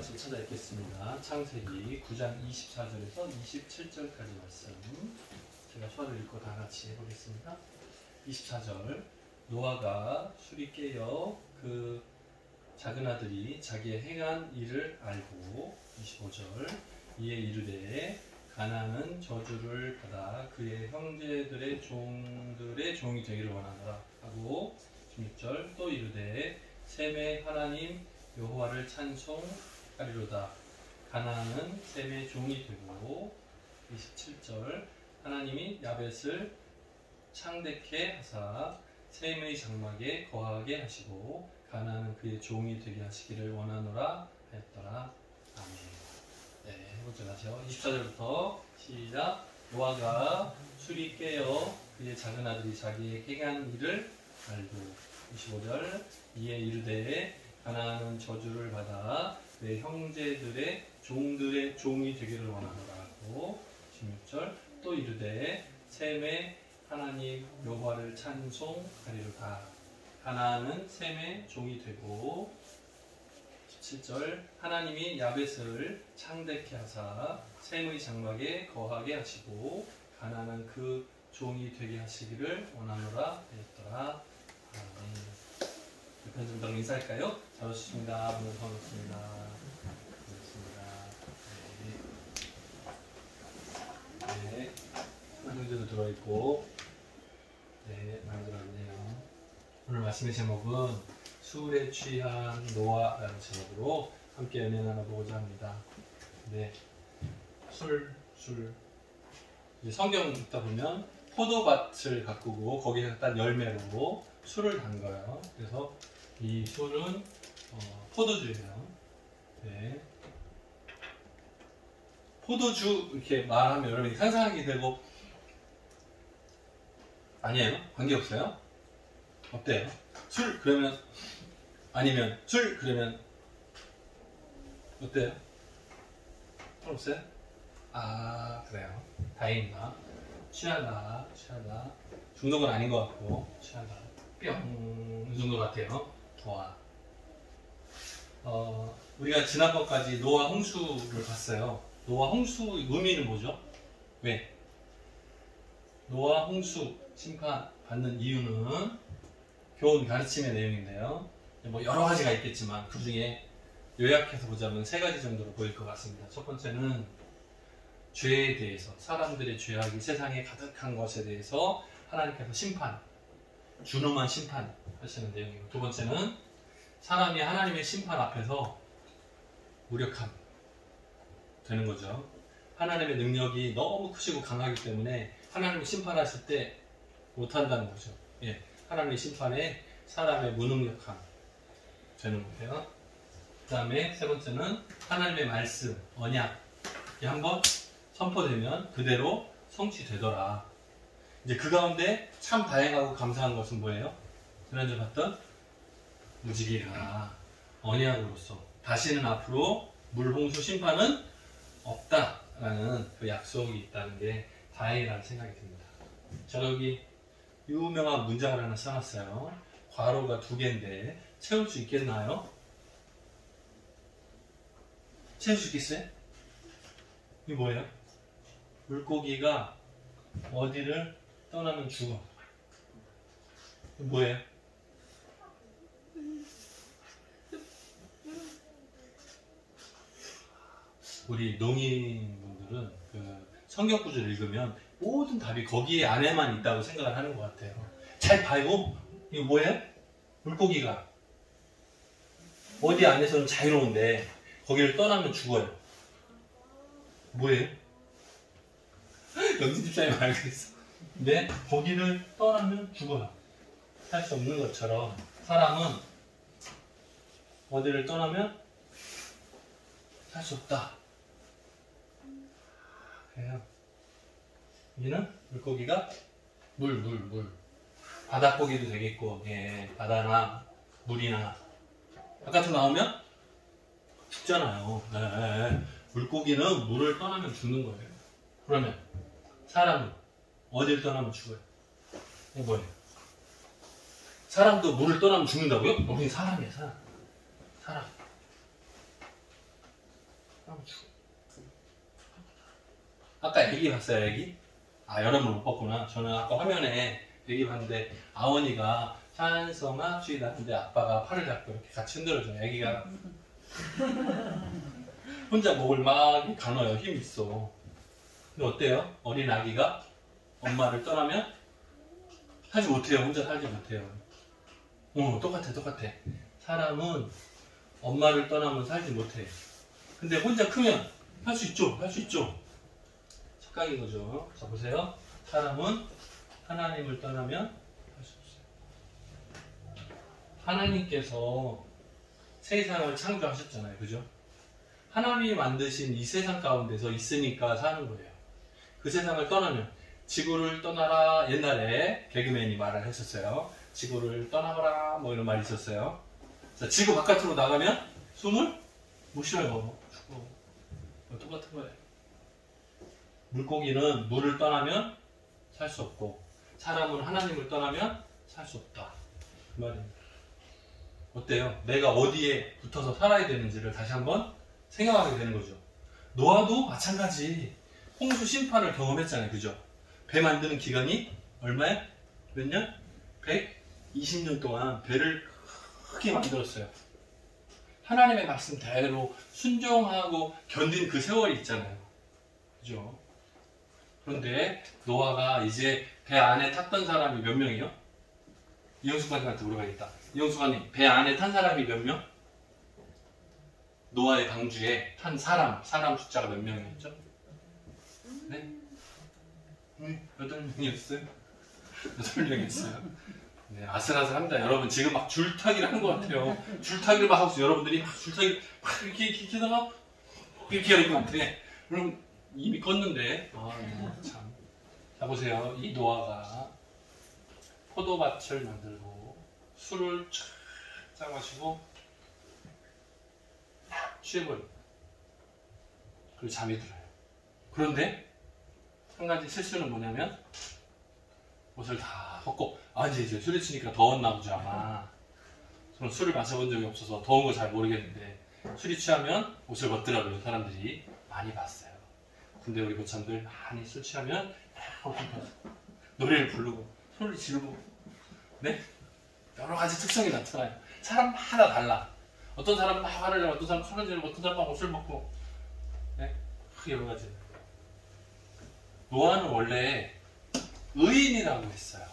말씀 찾아 읽겠습니다. 창세기 9장 24절에서 27절까지 말씀 제가 서로 읽고 다 같이 해보겠습니다. 24절 노아가 술이 깨어 그 작은 아들이 자기의 행한 일을 알고 25절 이에 이르되 가나안은 저주를 받아 그의 형제들의 종들의 종이 되기를 원하노라 하고 16절 또 이르되 셈의 하나님 여호와를 찬송하리로다. 가나안은 셈의 종이 되고 27절 하나님이 야벳을 창대케 하사 셈의 장막에 거하게 하시고 가나안은 그의 종이 되게 하시기를 원하노라 하였더라. 아멘. 네, 해보죠. 다시요. 24절부터 시작. 노아가 술이 깨어 그의 작은 아들이 자기의 행한 일을 알고 25절 이에 이르되 가나안은 저주를 받아 그의 형제들의 종들의 종이 되기를 원하노라 하고 16절 또 이르되 셈의 하나님 여호와를 찬송하리로다. 가나안은 셈의 종이 되고 17절 하나님이 야벳을 창대케 하사 셈의 장막에 거하게 하시고 가나안은 그 종이 되게 하시기를 원하노라 하였더라. 아멘. 편집장 인사할까요? 잘 오셨습니다. 오늘 반갑습니다. 반갑습니다. 네. 성경제도 들어있고, 네, 많이 들어있네요. 오늘 말씀의 제목은 술에 취한 노아라는 제목으로 함께 은혜 나눠보고자 합니다. 네. 술. 이제 성경 읽다 보면 포도밭을 가꾸고 거기에 딴 열매로 술을 담가요. 그래서 이 술은 포도주예요. 네. 포도주 이렇게 말하면 여러분이 상상하게 되고 아니에요? 관계없어요? 어때요? 술 그러면 아니면 술 그러면 어때요? 없어요? 아 그래요. 다행입니다. 취하다 중독은 아닌 것 같고 취하다 뿅 이 정도 같아요. 좋아. 우리가 지난번까지 노아 홍수를 봤어요. 노아 홍수 의미는 뭐죠? 왜? 노아 홍수 심판 받는 이유는 교훈 가르침의 내용인데요. 뭐 여러 가지가 있겠지만 그 중에 요약해서 보자면 세 가지 정도로 보일 것 같습니다. 첫 번째는 죄에 대해서, 사람들의 죄악이 세상에 가득한 것에 대해서 하나님께서 준엄한 심판하시는 내용이고, 두 번째는 사람이 하나님의 심판 앞에서 무력함 되는 거죠. 하나님의 능력이 너무 크시고 강하기 때문에 하나님이 심판하실 때 못한다는 거죠. 예, 하나님의 심판에 사람의 무능력함 되는 거예요. 그 다음에 세 번째는 하나님의 말씀, 언약이 한번 선포되면 그대로 성취되더라. 이제 그 가운데 참 다양하고 감사한 것은 뭐예요? 지난주에 봤던 무지개가 언약으로서 다시는 앞으로 물홍수 심판은 없다라는 그 약속이 있다는 게 다행이라는 생각이 듭니다. 자, 여기 유명한 문장을 하나 써놨어요. 괄호가 2개인데 채울 수 있겠나요? 채울 수 있겠어요? 이게 뭐예요? 물고기가 어디를 떠나면 죽어. 이게 뭐예요? 우리 농인분들은 그 성경 구절을 읽으면 모든 답이 거기에 안에만 있다고 생각을 하는 것 같아요. 잘 봐요. 이거 뭐예요? 물고기가 어디 안에서는 자유로운데 거기를 떠나면 죽어요. 뭐예요? 영진 집사님 알고 있어. 근데 거기를 떠나면 죽어요. 할 수 없는 것처럼 사람은 어디를 떠나면 살 수 없다. 그래요. 여기는 물고기가 물. 바닷고기도 되겠고, 예, 바다나 물이나 바깥으로 나오면 죽잖아요. 예. 물고기는 물을 떠나면 죽는 거예요. 그러면 사람은 어디를 떠나면 죽어요? 이게 뭐예요? 사람도 물을 떠나면 죽는다고요? 우리 사람이에요, 사람. 사람은 죽어. 아까 애기 봤어요, 애기? 아, 여러분 못 봤구나. 저는 아까 화면에 애기 봤는데 아원이가 찬성아 쉬다 하는데 아빠가 팔을 잡고 이렇게 같이 흔들어줘요. 애기가 혼자 목을 막 가눠요. 힘 있어. 근데 어때요? 어린 아기가 엄마를 떠나면 살지 못해요. 혼자 살지 못해요. 똑같아. 사람은 엄마를 떠나면 살지 못해. 근데 혼자 크면 할 수 있죠. 착각인 거죠. 자, 보세요. 사람은 하나님을 떠나면 할 수 없어요. 하나님께서 세상을 창조하셨잖아요. 그죠? 하나님이 만드신 이 세상 가운데서 있으니까 사는 거예요. 그 세상을 떠나면 지구를 떠나라. 옛날에 개그맨이 말을 했었어요. 지구를 떠나거라 뭐 이런 말이 있었어요. 자, 지구 바깥으로 나가면 숨을 못 쉬어요. 죽어. 똑같은 거예요. 물고기는 물을 떠나면 살 수 없고 사람은 하나님을 떠나면 살 수 없다. 그 말입니다. 어때요? 내가 어디에 붙어서 살아야 되는지를 다시 한번 생각하게 되는 거죠. 노아도 마찬가지. 홍수 심판을 경험했잖아요. 그죠? 배 만드는 기간이 얼마야? 몇 년? 120년 동안 배를 크게 만들었어요. 하나님의 말씀대로 순종하고 견딘 그 세월이 있잖아요. 그죠? 그런데 노아가 이제 배 안에 탔던 사람이 몇 명이요? 이영수관님한테 물어봐야겠다. 이영수관님, 배 안에 탄 사람이 몇 명? 노아의 방주에 탄 사람 숫자가 몇 명이었죠? 네? 8명이었어요? 8명이었어요. 네, 아슬아슬합니다. 여러분 지금 막 줄타기를 하는 것 같아요. 줄타기를 막 하고 있어요. 여러분들이 막 줄타기 막 이렇게 하다가 이렇게 하는 것 같아. 그럼 이미 껐는데 참. 자, 보세요. 이 노아가 포도밭을 만들고 술을 쫙 마시고 취해버려요. 그리고 잠이 들어요. 그런데 한 가지 실수는 뭐냐면 옷을 다 벗고 이제 술이 치니까 더웠나 보죠 아마. 저는 술을 마셔본 적이 없어서 더운 거 잘 모르겠는데 술이 취하면 옷을 벗더라고요. 사람들이 많이 봤어요. 근데 우리 고참들 많이 술 취하면 노래를 부르고 소리를 지르고 네? 여러 가지 특성이 나타나요. 사람마다 달라. 어떤 사람은 막 화를 내고 어떤 사람은 술을 지르고 어떤 사람은 옷을 먹고 네? 여러 가지. 노아는 원래 의인이라고 했어요.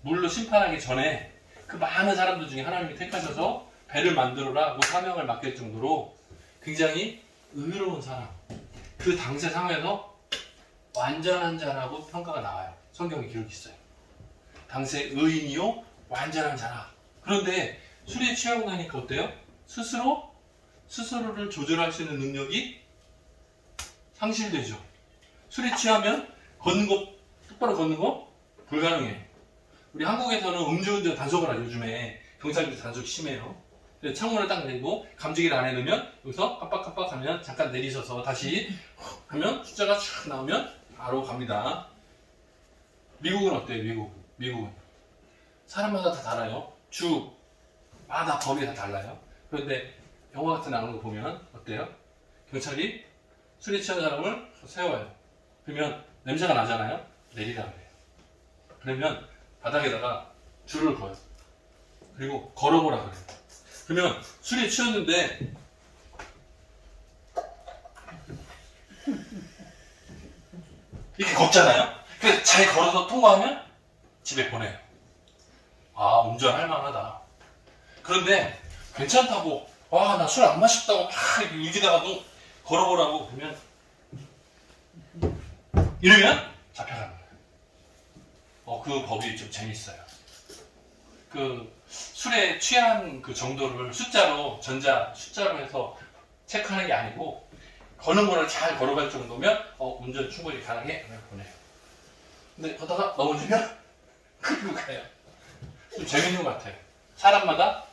물로 심판하기 전에 그 많은 사람들 중에 하나님이 택하셔서 배를 만들어라 그 사명을 맡길 정도로 굉장히 의로운 사람. 그 당시 상황에서 완전한 자라고 평가가 나와요. 성경에 기록이 있어요. 당시에 의인이요 완전한 자라. 그런데 술에 취하고 나니까 어때요? 스스로를 조절할 수 있는 능력이 상실되죠. 술에 취하면 똑바로 걷는 거 불가능해. 우리 한국에서는 음주운전 단속을 하죠. 요즘에 경찰들이 단속이 심해요. 창문을 딱 내리고 감지기를 안에 넣으면 여기서 깜빡깜빡 하면 잠깐 내리셔서 다시 하면 숫자가 쫙 나오면 바로 갑니다. 미국은 어때요? 미국은 사람마다 다 달라요. 주마다 법이 다 달라요. 그런데 영화 같은 데 나오는 거 보면 어때요? 경찰이 술에 취한 사람을 세워요. 그러면 냄새가 나잖아요. 내리라 그래요. 그러면 바닥에다가 줄을 그어요. 그리고 걸어보라 그래요. 그러면 술에 취했는데 이렇게 걷잖아요. 그래서 잘 걸어서 통과하면 집에 보내요. 운전할 만하다. 그런데 괜찮다고 나 술 안 마셨다고 막 이렇게 우기다가도 걸어보라고 그러면 이러면 잡혀가는 거예요. 그 법이 좀 재밌어요. 그 술에 취한 그 정도를 숫자로 해서 체크하는 게 아니고 걷는 거를 잘 걸어갈 정도면 운전 충분히 가능해? 그냥 보내요. 근데 걷다가 넘어지면 그리고 가요. 좀 재밌는 것 같아요. 사람마다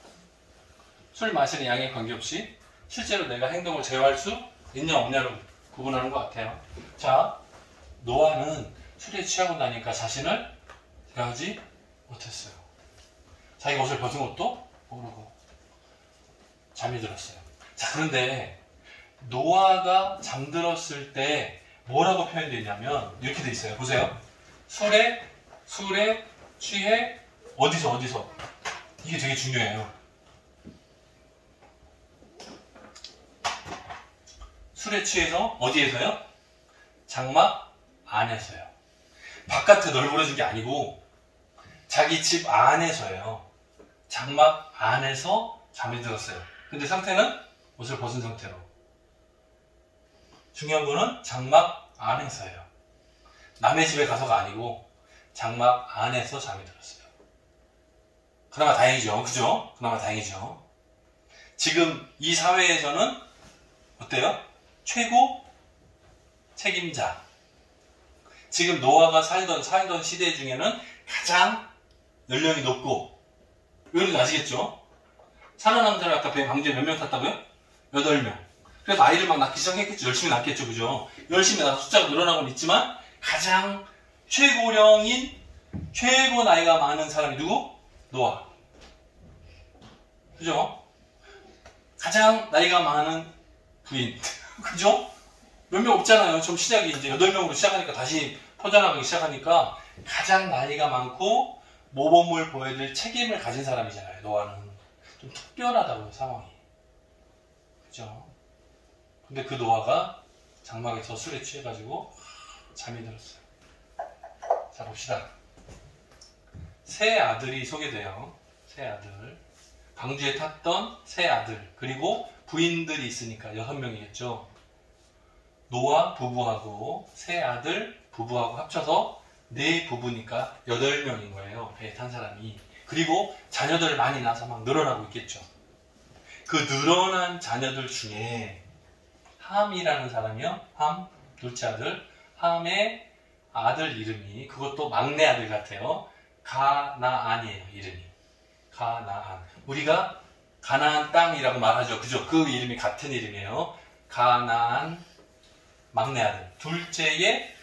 술 마시는 양에 관계없이 실제로 내가 행동을 제어할 수 있냐 없냐를 구분하는 것 같아요. 자, 노아는 술에 취하고 나니까 자신을 대하지 못했어요. 자기가 옷을 벗은 것도 모르고 잠이 들었어요. 자, 그런데 노아가 잠들었을 때 뭐라고 표현되어 있냐면 이렇게 돼 있어요. 보세요. 술에 취해 어디서 이게 되게 중요해요. 술에 취해서 어디에서요? 장막 안에서요. 바깥에 널브러진 게 아니고 자기 집 안에서요. 장막 안에서 잠이 들었어요. 근데 상태는 옷을 벗은 상태로. 중요한 거는 장막 안에서예요. 남의 집에 가서가 아니고 장막 안에서 잠이 들었어요. 그나마 다행이죠. 그죠? 그나마 다행이죠. 지금 이 사회에서는 어때요? 최고 책임자. 지금 노아가 살던 시대 중에는 가장 연령이 높고, 여러분 아시겠죠? 살아남은 사람 아까 방주에 몇 명 탔다고요? 8명. 그래서 아이를 막 낳기 시작했겠죠. 열심히 낳겠죠. 그죠? 열심히 낳아서 숫자가 늘어나고는 있지만 가장 최고령인 최고 나이가 많은 사람이 누구? 노아. 그죠? 가장 나이가 많은 부인. 그죠? 몇 명 없잖아요. 좀 시작이 이제 8명으로 시작하니까 다시 퍼져나가기 시작하니까 가장 나이가 많고 모범을 보여줄 책임을 가진 사람이잖아요. 노아는. 좀 특별하다고요. 상황이. 그죠? 근데 그 노아가 장막에서 술에 취해가지고 잠이 들었어요. 자, 봅시다. 세 아들이 소개돼요. 세 아들. 방주에 탔던 세 아들. 그리고 부인들이 있으니까 6명이겠죠. 노아 부부하고 세 아들 부부하고 합쳐서 4부부니까 8명인 거예요. 배에 탄 사람이. 그리고 자녀들을 많이 낳아서 막 늘어나고 있겠죠. 그 늘어난 자녀들 중에 함이라는 사람이요. 함, 둘째 아들. 함의 아들 이름이, 그것도 막내 아들 같아요. 가나안이에요. 이름이. 가나안. 우리가 가나안 땅이라고 말하죠. 그죠? 그 이름이 같은 이름이에요. 가나안 막내 아들. 둘째의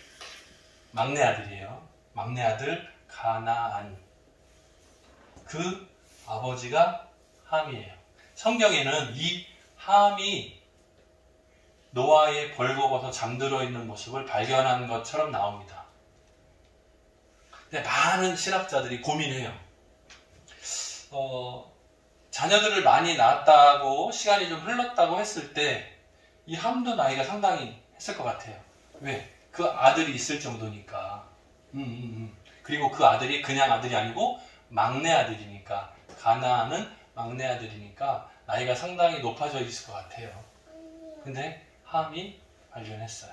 막내 아들이에요. 막내 아들 가나안. 그 아버지가 함이에요. 성경에는 이 함이 노아의 벌거벗어 잠들어 있는 모습을 발견한 것처럼 나옵니다. 근데 많은 신학자들이 고민해요. 자녀들을 많이 낳았다고 시간이 좀 흘렀다고 했을 때 이 함도 나이가 상당히 했을 것 같아요. 왜? 그 아들이 있을 정도니까. 그리고 그 아들이 그냥 아들이 아니고 막내 아들이니까, 가나안은 막내 아들이니까 나이가 상당히 높아져 있을 것 같아요. 근데 함이 발견했어요.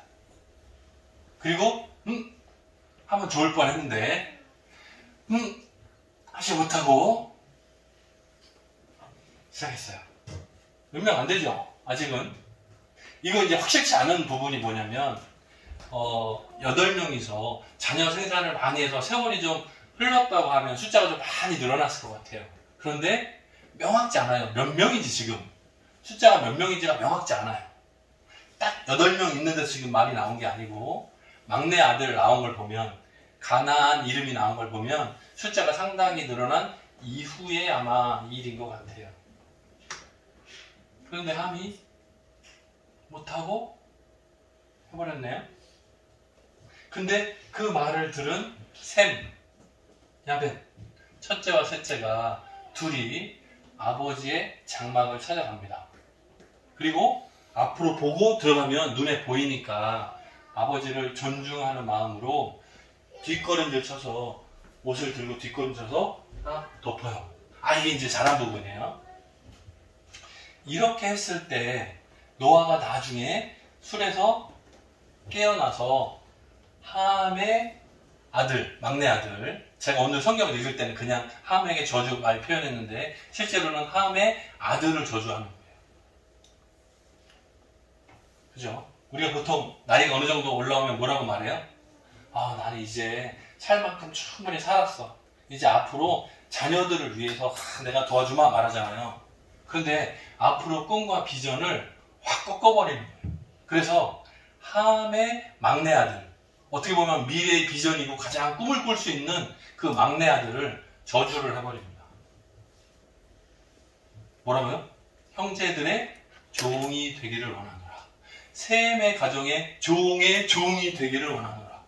그리고 하면 좋을 뻔했는데 하지 못하고 시작했어요. 몇 명 안 되죠? 아직은. 이거 이제 확실치 않은 부분이 뭐냐면 8명이서 자녀 생산을 많이 해서 세월이 좀 흘렀다고 하면 숫자가 좀 많이 늘어났을 것 같아요. 그런데 명확지 않아요. 몇 명인지 지금. 숫자가 몇 명인지가 명확지 않아요. 딱 8명 있는데 지금 말이 나온 게 아니고, 막내 아들 나온 걸 보면, 가나안 이름이 나온 걸 보면 숫자가 상당히 늘어난 이후에 아마 이 일인 것 같아요. 그런데 함이 못하고 해버렸네요. 근데 그 말을 들은 셈, 야벳, 첫째와 셋째가 둘이 아버지의 장막을 찾아갑니다. 그리고 앞으로 보고 들어가면 눈에 보이니까 아버지를 존중하는 마음으로 뒷걸음질 쳐서, 옷을 들고 뒷걸음질 쳐서 덮어요. 이게 이제 잘한 부분이에요. 이렇게 했을 때 노아가 나중에 술에서 깨어나서 함의 아들, 막내 아들, 제가 오늘 성경을 읽을 때는 그냥 함에게 저주 많이 표현했는데 실제로는 함의 아들을 저주하는 거예요. 그죠? 우리가 보통 나이가 어느 정도 올라오면 뭐라고 말해요? 나는 이제 살 만큼 충분히 살았어. 이제 앞으로 자녀들을 위해서 내가 도와주마 말하잖아요. 그런데 앞으로 꿈과 비전을 확 꺾어버리는 거예요. 그래서 함의 막내 아들, 어떻게 보면 미래의 비전이고 가장 꿈을 꿀 수 있는 그 막내 아들을 저주를 해버립니다. 뭐라고요? 형제들의 종이 되기를 원하노라. 셈의 가정에 종의 종이 되기를 원하노라.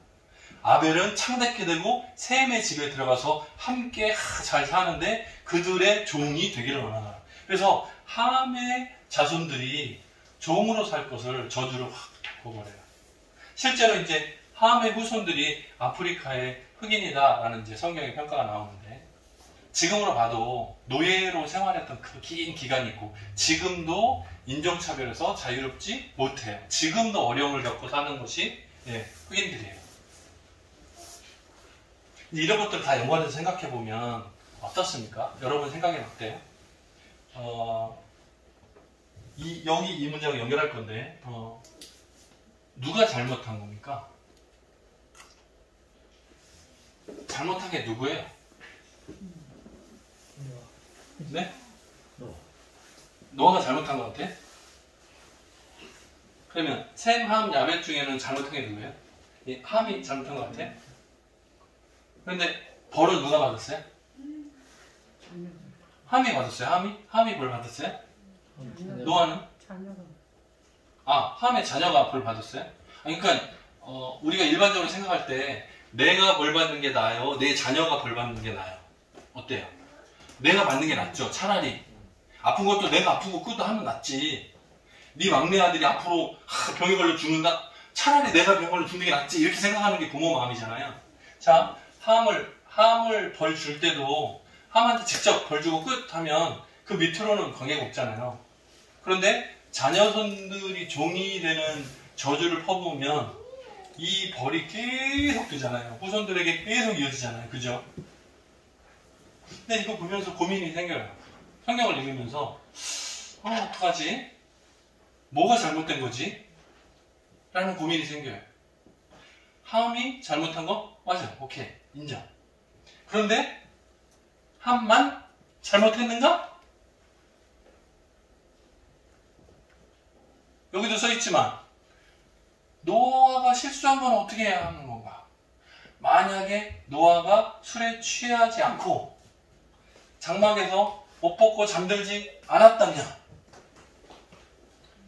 아벨은 창밖에 되고 셈의 집에 들어가서 함께 잘 사는데 그들의 종이 되기를 원하노라. 그래서 함의 자손들이 종으로 살 것을 저주를 확 바꿔버려요. 실제로 이제 함의 후손들이 아프리카의 흑인이다라는 이제 성경의 평가가 나오는데, 지금으로 봐도 노예로 생활했던 그 긴 기간이 있고 지금도 인종차별에서 자유롭지 못해요. 지금도 어려움을 겪고 사는 것이 흑인들이에요. 이런 것들 다 연관해서 생각해보면 어떻습니까? 여러분 생각이 어때요? 여기 이 문장을 연결할 건데 누가 잘못한 겁니까? 잘못한 게 누구예요? 네? 노아가 잘못한 것 같아? 그러면 셈, 함, 야벳 중에는 잘못한 게 누구예요? 함이 잘못한 것 같아? 그런데 벌은 누가 받았어요? 함이 받았어요. 함이 벌 받았어요? 노아는? 함의 자녀가 벌 받았어요? 그러니까 우리가 일반적으로 생각할 때 내가 벌 받는 게 나아요? 내 자녀가 벌 받는 게 나아요? 어때요? 내가 받는 게 낫죠. 차라리 아픈 것도 내가 아프고 그것도 하면 낫지. 네 막내 아들이 앞으로 병에 걸려 죽는다? 차라리 내가 병에 걸려 죽는 게 낫지. 이렇게 생각하는 게 부모 마음이잖아요. 자, 함을 벌 줄 때도 함한테 직접 벌 주고 끝 하면 그 밑으로는 관계가 없잖아요. 그런데 자녀손들이 종이 되는 저주를 퍼부으면 이 벌이 계속 되잖아요. 후손들에게 계속 이어지잖아요. 그죠? 근데 이거 보면서 고민이 생겨요. 성경을 읽으면서 어떡하지? 뭐가 잘못된 거지? 라는 고민이 생겨요. 함이 잘못한 거? 맞아요. 오케이. 인정. 그런데 함만 잘못했는가? 여기도 써있지만 노아가 실수한 건 어떻게 해야 하는 건가? 만약에 노아가 술에 취하지 않고 장막에서 옷 벗고 잠들지 않았다면,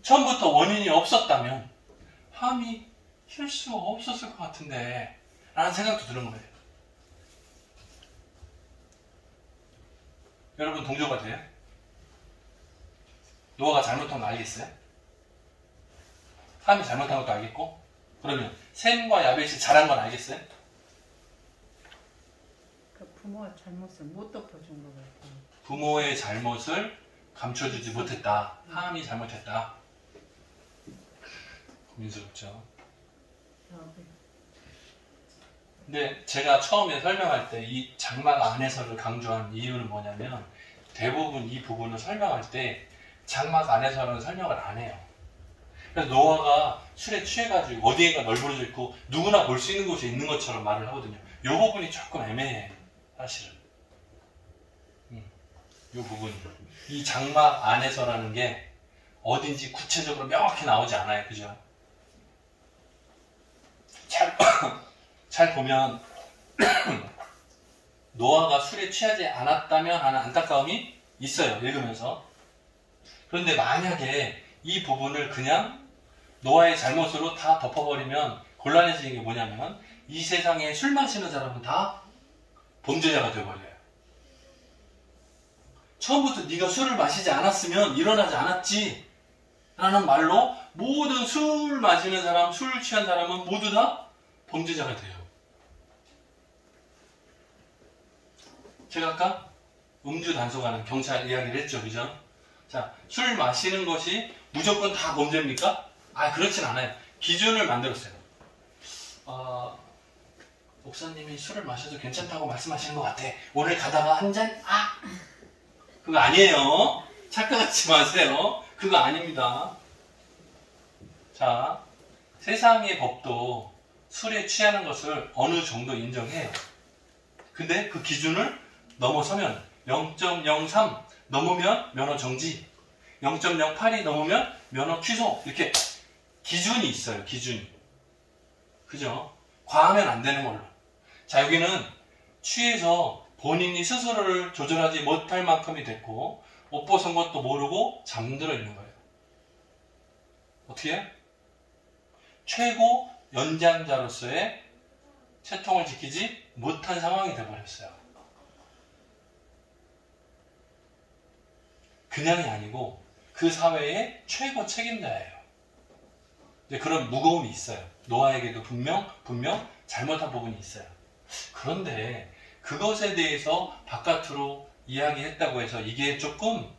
처음부터 원인이 없었다면 함이 실수가 없었을 것 같은데 라는 생각도 드는 거예요. 여러분 동조가 돼요? 노아가 잘못한 거 알겠어요? 함이 잘못한 것도 알겠고, 그러면 셈과 야벳이 잘한 건 알겠어요? 그 부모의 잘못을 못 덮어준 거 같아요. 부모의 잘못을 감춰주지 못했다. 함이 잘못했다. 고민스럽죠. 근데 제가 처음에 설명할 때 이 장막 안에서를 강조한 이유는 뭐냐면, 대부분 이 부분을 설명할 때 장막 안에서는 설명을 안 해요. 그래서 노아가 술에 취해가지고 어디에가 널브러져 있고 누구나 볼 수 있는 곳에 있는 것처럼 말을 하거든요. 이 부분이 조금 애매해, 사실은. 이 부분이. 이 장막 안에서라는 게 어딘지 구체적으로 명확히 나오지 않아요. 그죠? 잘 보면 노아가 술에 취하지 않았다면 하는 안타까움이 있어요. 읽으면서. 그런데 만약에 이 부분을 그냥 노아의 잘못으로 다 덮어버리면 곤란해지는 게 뭐냐면, 이 세상에 술 마시는 사람은 다 범죄자가 되어버려요. 처음부터 네가 술을 마시지 않았으면 일어나지 않았지 라는 말로 모든 술 마시는 사람, 술 취한 사람은 모두 다 범죄자가 돼요. 제가 아까 음주 단속하는 경찰 이야기를 했죠. 그죠? 자, 술 마시는 것이 무조건 다 범죄입니까? 그렇진 않아요. 기준을 만들었어요. 목사님이 술을 마셔도 괜찮다고 말씀하시는 것 같아. 오늘 가다가 한 잔? 그거 아니에요. 착각하지 마세요. 그거 아닙니다. 자, 세상의 법도 술에 취하는 것을 어느 정도 인정해요. 근데 그 기준을 넘어서면 0.03 넘으면 면허 정지, 0.08이 넘으면 면허 취소, 이렇게 기준이 있어요. 기준이. 그죠? 과하면 안 되는 걸로. 자, 여기는 취해서 본인이 스스로를 조절하지 못할 만큼이 됐고 옷 벗은 것도 모르고 잠들어 있는 거예요. 어떻게 해요? 최고 연장자로서의 채통을 지키지 못한 상황이 되어버렸어요. 그냥이 아니고 그 사회의 최고 책임자예요. 이제 그런 무거움이 있어요. 노아에게도 분명 잘못한 부분이 있어요. 그런데 그것에 대해서 바깥으로 이야기했다고 해서 이게 조금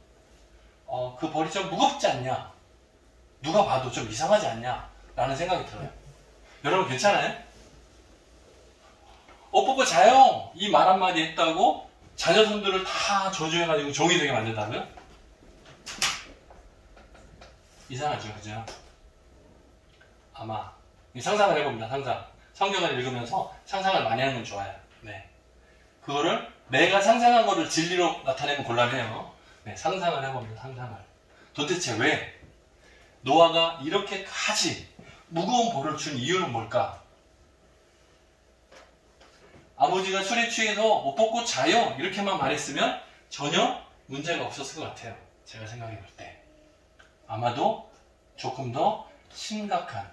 그 벌이 좀 무겁지 않냐, 누가 봐도 좀 이상하지 않냐 라는 생각이 들어요. 여러분 괜찮아요? 뽀뽀 자요 이 말 한마디 했다고 자녀손들을 다 저주해가지고 종이 되게 만든다고요? 이상하죠, 그죠? 아마 상상을 해봅니다. 상상. 성경을 읽으면서 상상을 많이 하는 건 좋아요. 네. 그거를 내가 상상한 거를 진리로 나타내면 곤란해요. 네, 상상을 해봅니다. 상상을. 도대체 왜 노아가 이렇게까지 무거운 벌을 준 이유는 뭘까? 아버지가 술에 취해서 옷 벗고 자요 이렇게만 말했으면 전혀 문제가 없었을 것 같아요. 제가 생각해 볼 때. 아마도 조금 더 심각한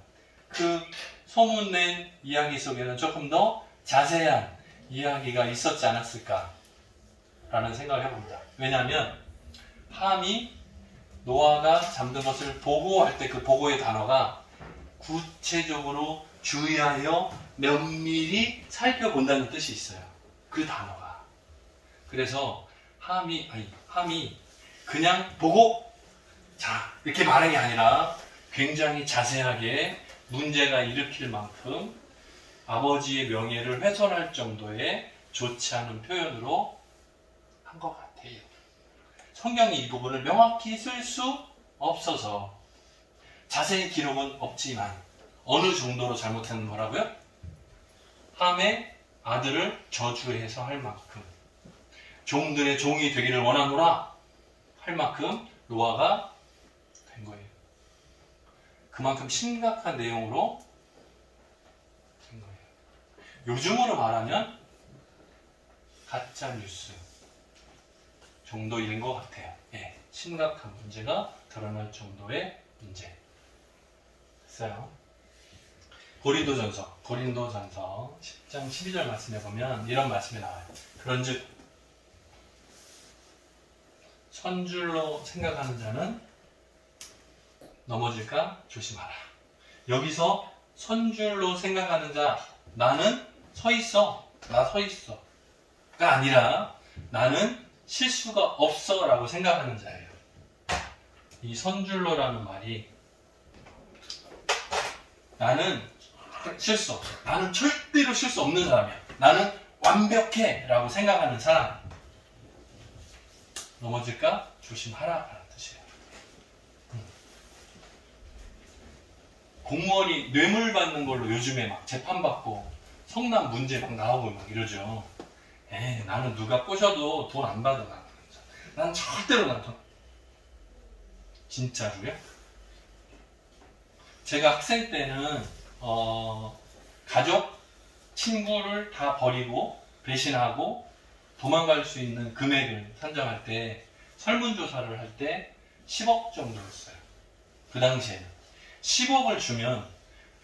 그 소문낸 이야기 속에는 조금 더 자세한 이야기가 있었지 않았을까 라는 생각을 해봅니다. 왜냐하면 함이 노아가 잠든 것을 보고할 때 그 보고의 단어가 구체적으로 주의하여 면밀히 살펴본다는 뜻이 있어요. 그 단어가. 그래서 함이 그냥 보고 자 이렇게 말한 게 아니라 굉장히 자세하게 문제가 일으킬 만큼 아버지의 명예를 훼손할 정도의 좋지 않은 표현으로 한 것 같아요. 성경이 이 부분을 명확히 쓸 수 없어서 자세히 기록은 없지만 어느 정도로 잘못한 거라고요? 함의 아들을 저주해서 할 만큼 종들의 종이 되기를 원하노라 할 만큼 노아가 된 거예요. 그만큼 심각한 내용으로 된 거예요. 요즘으로 말하면 가짜뉴스 정도인 것 같아요. 예, 심각한 문제가 드러날 정도의 문제. 됐어요. 고린도전서 10장 12절 말씀에 보면 이런 말씀이 나와요. 그런즉 선줄로 생각하는 자는 넘어질까 조심하라. 여기서 선줄로 생각하는 자, 나는 서 있어, 나 서 있어가 아니라 나는 실수가 없어 라고 생각하는 자예요. 이 선줄로라는 말이 나는 실수 없어, 나는 절대로 실수 없는 사람이야, 나는 완벽해 라고 생각하는 사람, 넘어질까 조심하라 라는 뜻이에요. 공무원이 뇌물 받는 걸로 요즘에 막 재판받고 성남 문제 막 나오고 막 이러죠. 에이, 나는 누가 꼬셔도 돈 안 받아. 나는 절대로 난 돈. 진짜로요? 제가 학생 때는 가족, 친구를 다 버리고 배신하고 도망갈 수 있는 금액을 산정할 때 설문조사를 할 때 10억 정도였어요. 그 당시에는 10억을 주면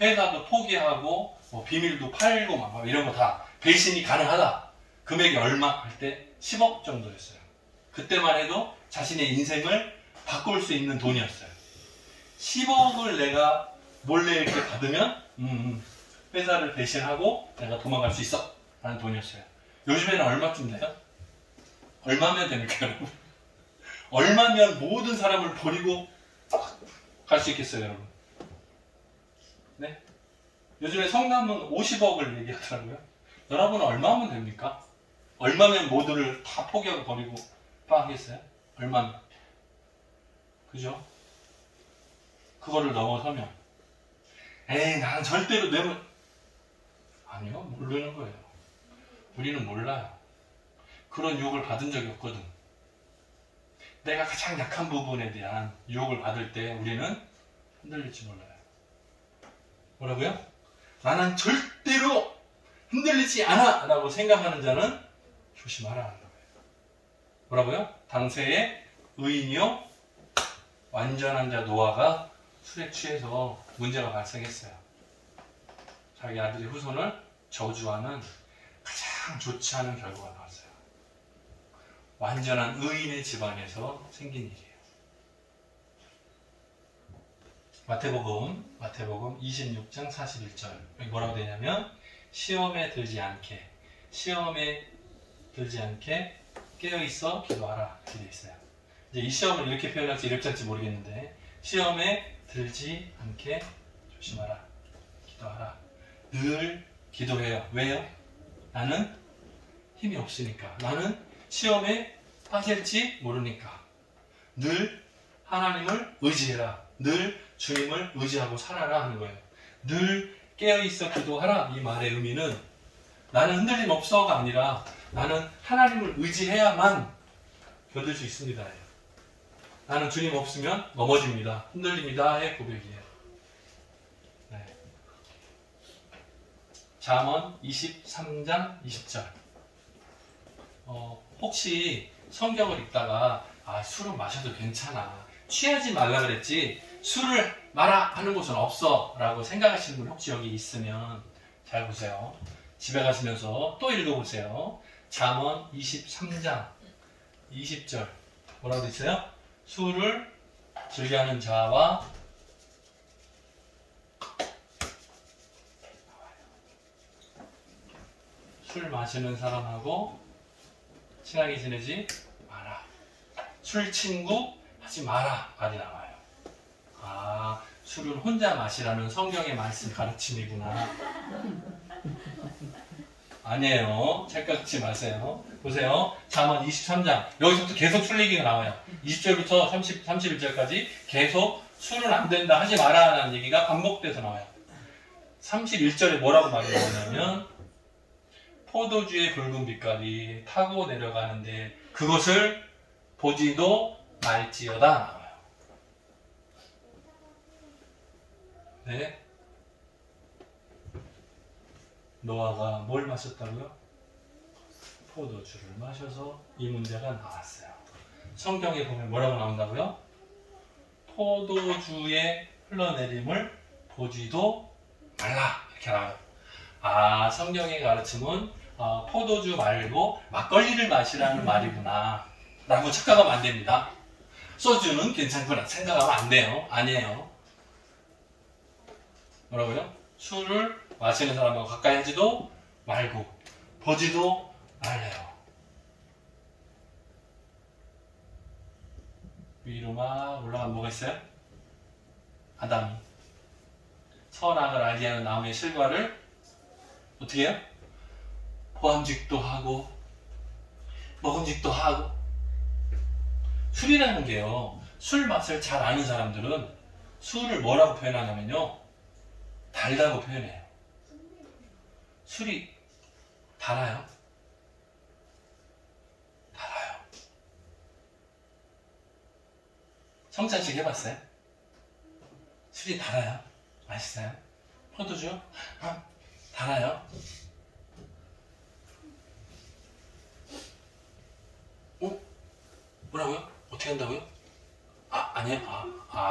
회사도 포기하고 뭐 비밀도 팔고 막 이런 거 다 배신이 가능하다. 금액이 얼마 할 때 10억 정도였어요. 그때만 해도 자신의 인생을 바꿀 수 있는 돈이었어요. 10억을 내가 몰래 이렇게 받으면 회사를 배신하고 내가 도망갈 수 있어 라는 돈이었어요. 요즘에는 얼마쯤 돼요? 얼마면 됩니까 여러분? 얼마면 모든 사람을 버리고 갈 수 있겠어요 여러분? 네? 요즘에 성남은 50억을 얘기하더라고요. 여러분은 얼마면 됩니까? 얼마면 모두를 다 포기하고 버리고 하겠어요? 얼마면? 그죠? 그거를 넘어서면 에이 나는 절대로 뇌물 아니요, 모르는 거예요. 우리는 몰라요. 그런 유혹을 받은 적이 없거든. 내가 가장 약한 부분에 대한 유혹을 받을 때 우리는 흔들릴지 몰라요. 뭐라고요? 나는 절대로 흔들리지 않아 라고 생각하는 자는 조심하라는 거예요. 뭐라고요? 당세의 의인이요 완전한 자 노아가 술에 취해서 문제가 발생했어요. 자기 아들의 후손을 저주하는 가장 좋지 않은 결과가 나왔어요. 완전한 의인의 집안에서 생긴 일이에요. 마태복음 26장 41절 여기 뭐라고 되냐면 시험에 들지 않게 깨어있어 기도하라 이렇게 되어 있어요. 이제 이 시험을 이렇게 표현할지 이렇게 할지 모르겠는데 시험에 들지 않게 조심하라 기도하라. 늘 기도해요. 왜요? 나는 힘이 없으니까. 나는 시험에 빠질지 모르니까. 늘 하나님을 의지해라. 늘 주님을 의지하고 살아라 하는 거예요. 늘 깨어있어 기도하라. 이 말의 의미는 나는 흔들림 없어가 아니라 나는 하나님을 의지해야만 견딜 수 있습니다. 나는 주님 없으면 넘어집니다. 흔들립니다의 고백이에요. 네. 잠언 23장 20절 혹시 성경을 읽다가 술은 마셔도 괜찮아. 취하지 말라 그랬지 술을 마라 하는 곳은 없어 라고 생각하시는 분 혹시 여기 있으면 잘 보세요. 집에 가시면서 또 읽어보세요. 잠언 23장 20절 뭐라고 되어 있어요? 술을 즐겨하는 자와 술 마시는 사람하고 친하게 지내지 마라. 술 친구 하지 마라 말이 나와요. 술은 혼자 마시라는 성경의 말씀 가르침이구나. 아니에요. 착각하지 마세요. 보세요. 잠언 23장. 여기서부터 계속 술 얘기가 나와요. 20절부터 31절까지 계속 술은 안 된다 하지 마라 라는 얘기가 반복돼서 나와요. 31절에 뭐라고 말이 나오냐면 포도주의 붉은 빛깔이 타고 내려가는데 그것을 보지도 말지어다 나와요. 네. 노아가 뭘 마셨다고요? 포도주를 마셔서 이 문제가 나왔어요. 성경에 보면 뭐라고 나온다고요? 포도주의 흘러내림을 보지도 말라 이렇게 나와요. 성경의 가르침은 포도주 말고 막걸리를 마시라는 말이구나 라고 착각하면 안 됩니다. 소주는 괜찮구나 생각하면 안 돼요. 아니에요. 뭐라고요? 술을 마시는 사람하고 가까이 하지도 말고 보지도 말래요. 위로 막 올라가면 뭐가 있어요? 아담이 선악을 알게 하는 나무의 실과를 어떻게 해요? 보암직도 하고 먹음직도 하고. 술이라는 게요, 술 맛을 잘 아는 사람들은 술을 뭐라고 표현하냐면요, 달다고 표현해요. 술이 달아요? 달아요. 성찬식 해봤어요? 술이 달아요? 맛있어요? 포도주? 달아요? 뭐라고요? 어떻게 한다고요? 아니에요?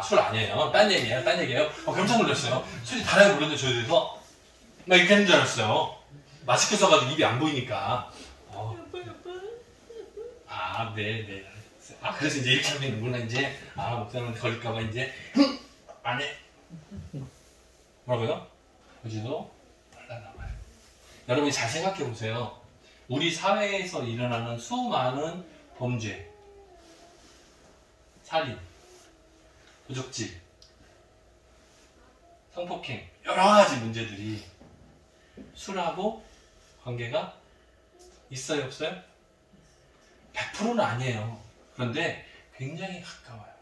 술 아니에요. 딴 얘기예요. 딴 얘기예요. 깜짝 놀랐어요. 술이 달아요 그러는데 저에 대해서 나 이렇게 하는 줄 알았어요. 마스크 써가지고 입이 안 보이니까. 네. 그래서 이제 이렇게 하면 되는구나. 이제 목사님한테 걸릴까봐 이제 안 해. 뭐라고요? 보지도 말라 나와요. 여러분이 잘 생각해 보세요. 우리 사회에서 일어나는 수많은 범죄, 살인, 도적질, 성폭행, 여러 가지 문제들이 술하고 관계가 있어요, 없어요? 100%는 아니에요. 그런데 굉장히 가까워요.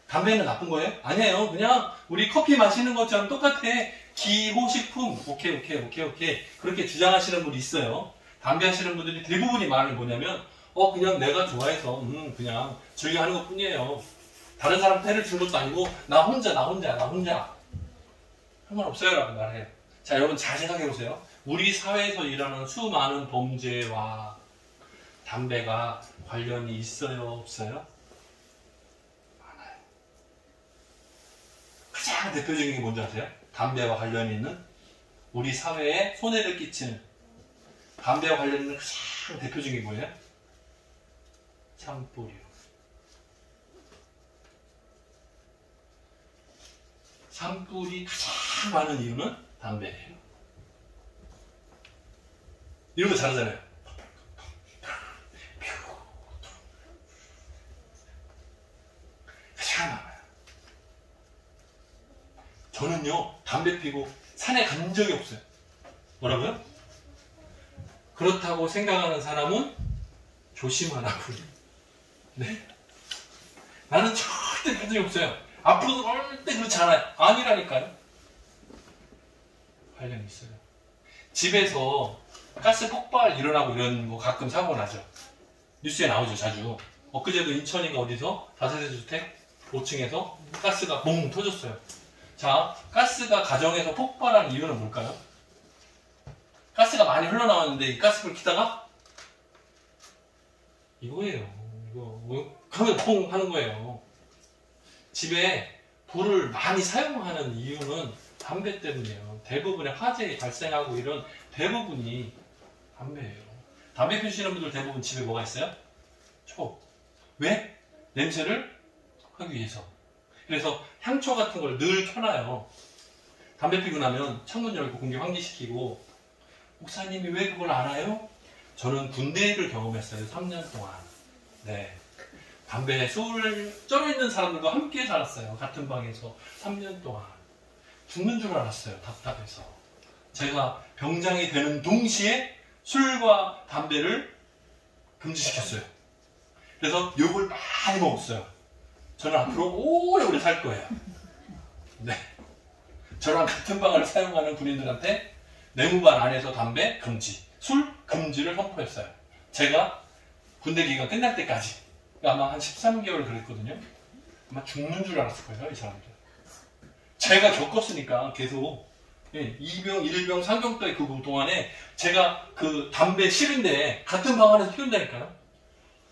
담배는 나쁜 거예요? 아니에요. 그냥 우리 커피 마시는 것처럼 똑같아. 기호식품. 오케이. 그렇게 주장하시는 분이 있어요. 담배 하시는 분들이 대부분이 말을 뭐냐면 그냥 내가 좋아해서 그냥 즐겨 하는 것 뿐이에요. 다른 사람 패를 준 것도 아니고 나 혼자 상관없어요 라고 말해요. 자, 여러분 잘 생각해 보세요. 우리 사회에서 일어나는 수많은 범죄와 담배가 관련이 있어요, 없어요? 많아요. 가장 대표적인 게 뭔지 아세요? 담배와 관련이 있는 우리 사회에 손해를 끼치는 담배와 관련 있는 가장 대표적인 게 뭐예요? 산불이요. 산불이 가장 많은 이유는 담배예요. 이런 거 잘하잖아요. 가장 많아요. 저는요, 담배 피고 산에 간 적이 없어요. 뭐라고요? 그렇다고 생각하는 사람은 조심하라고요. 네. 나는 절대 간 적이 없어요. 앞으로도 절대 그렇지 않아요. 아니라니까요. 관련이 있어요. 집에서 가스 폭발 일어나고 이런 거 가끔 사고 나죠. 뉴스에 나오죠, 자주. 엊그제도 인천인가 어디서 다세대 주택 5층에서 가스가 봉 터졌어요. 자, 가스가 가정에서 폭발한 이유는 뭘까요? 가스가 많이 흘러나왔는데 이 가스불 켜다가 이거예요. 이거 하면 퐁 하는 거예요. 집에 불을 많이 사용하는 이유는 담배 때문이에요. 대부분의 화재가 발생하고 이런 대부분이 담배예요. 담배 피우시는 분들 대부분 집에 뭐가 있어요? 초. 왜? 냄새를 하기 위해서. 그래서 향초 같은 걸 늘 켜놔요. 담배 피고 나면 창문 열고 공기 환기시키고. 목사님이 왜 그걸 알아요? 저는 군대를 경험했어요. 3년 동안. 네. 담배에 술 쩔어있는 사람들과 함께 살았어요. 같은 방에서 3년 동안. 죽는 줄 알았어요. 답답해서. 제가 병장이 되는 동시에 술과 담배를 금지시켰어요. 그래서 욕을 많이 먹었어요. 저는 앞으로 오래오래 살 거예요. 네. 저랑 같은 방을 사용하는 군인들한테 내무반 안에서 담배 금지, 술 금지를 선포했어요. 제가 군대 기간 끝날 때까지. 아마 한 13개월 그랬거든요. 아마 죽는 줄 알았을 거예요, 이 사람들. 제가 겪었으니까 계속 2병, 1병, 3병 때 그 동안에 제가 그 담배 싫은데 같은 방 안에서 피운다니까요.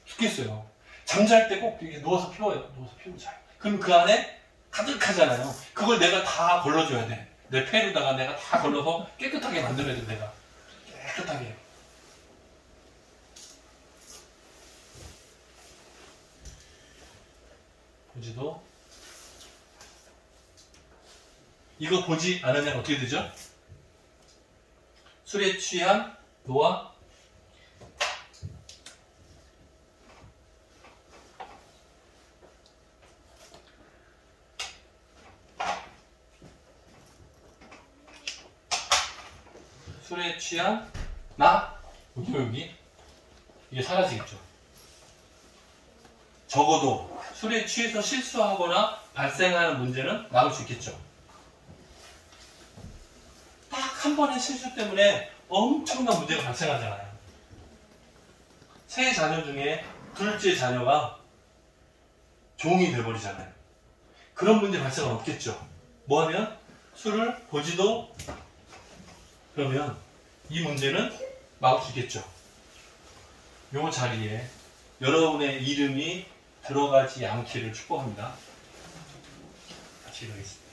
죽겠어요. 잠잘 때 꼭 이렇게 누워서 피워요. 누워서 피우고 자요. 그럼 그 안에 가득하잖아요. 그걸 내가 다 걸러줘야 돼. 내 폐로다가 내가 다 걸러서 깨끗하게 만들어야 돼, 내가. 깨끗하게. 보지도. 이거 보지 않으면 어떻게 되죠? 술에 취한 노아. 술에 취한 나. 여기. 이게 사라지겠죠. 적어도 술에 취해서 실수하거나 발생하는 문제는 막을 수 있겠죠. 딱 한 번의 실수 때문에 엄청난 문제가 발생하잖아요. 세 자녀 중에 둘째 자녀가 종이 돼버리잖아요. 그런 문제 발생은 없겠죠. 뭐하면? 술을 보지도. 그러면 이 문제는 막을 수 있겠죠. 요 자리에 여러분의 이름이 들어가지 않기를 축복합니다. 같이 기도하겠습니다.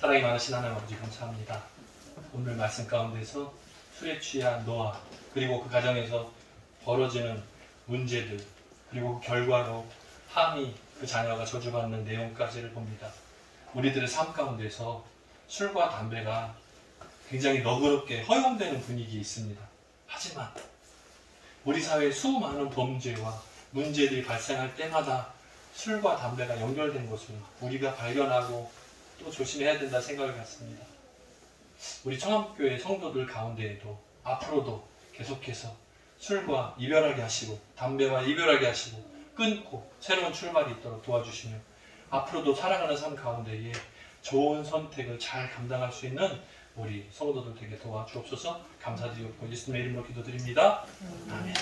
사랑이 많으신 하나님 아버지 감사합니다. 오늘 말씀 가운데서 술에 취한 노아, 그리고 그 가정에서 벌어지는 문제들, 그리고 그 결과로 함이 그 자녀가 저주받는 내용까지를 봅니다. 우리들의 삶 가운데서 술과 담배가 굉장히 너그럽게 허용되는 분위기에 있습니다. 하지만 우리 사회의 수많은 범죄와 문제들이 발생할 때마다 술과 담배가 연결된 것을 우리가 발견하고 또 조심해야 된다 생각을 갖습니다. 우리 청암교회 성도들 가운데에도 앞으로도 계속해서 술과 이별하게 하시고 담배와 이별하게 하시고 끊고 새로운 출발이 있도록 도와주시며 앞으로도 살아가는 삶 가운데에 좋은 선택을 잘 감당할 수 있는 우리 성도들 되게 도와주옵소서. 감사드리고 예수님의 이름으로 기도드립니다. 아멘.